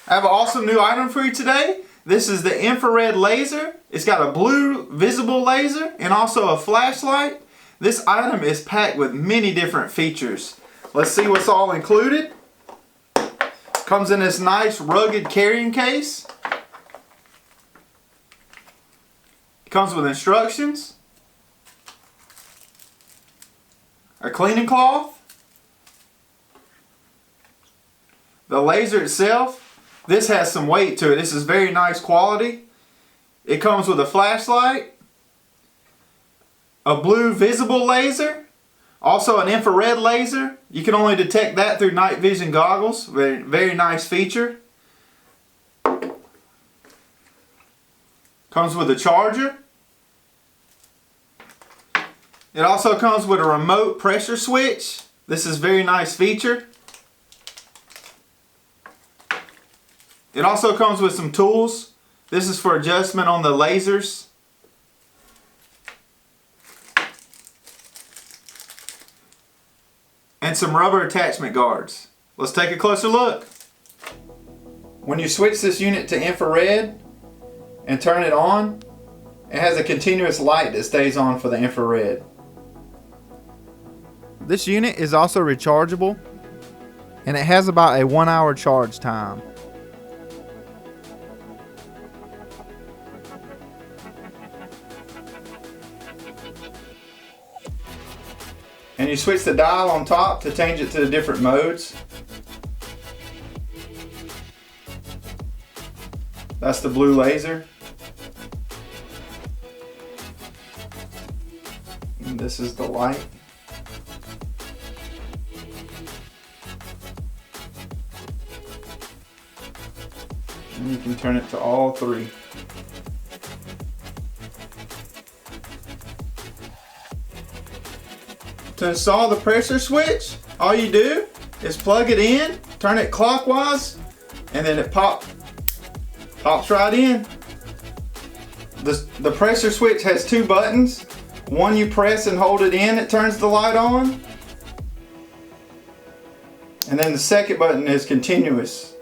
I have an awesome new item for you today. This is the infrared laser. It's got a blue visible laser and also a flashlight. This item is packed with many different features. Let's see what's all included. Comes in this nice rugged carrying case. It comes with instructions, a cleaning cloth, the laser itself. This has some weight to it. This is very nice quality. It comes with a flashlight, a blue visible laser, also an infrared laser. You can only detect that through night vision goggles. Very, very nice feature. Comes with a charger. It also comes with a remote pressure switch. This is a very nice feature. It also comes with some tools. This is for adjustment on the lasers. And some rubber attachment guards. Let's take a closer look. When you switch this unit to infrared and turn it on, it has a continuous light that stays on for the infrared. This unit is also rechargeable, and it has about a 1 hour charge time. And you switch the dial on top to change it to the different modes. That's the blue laser. And this is the light. And you can turn it to all three. To install the pressure switch, all you do is plug it in, turn it clockwise, and then it pops right in. The pressure switch has two buttons. One you press and hold it in, it turns the light on. And then the second button is continuous.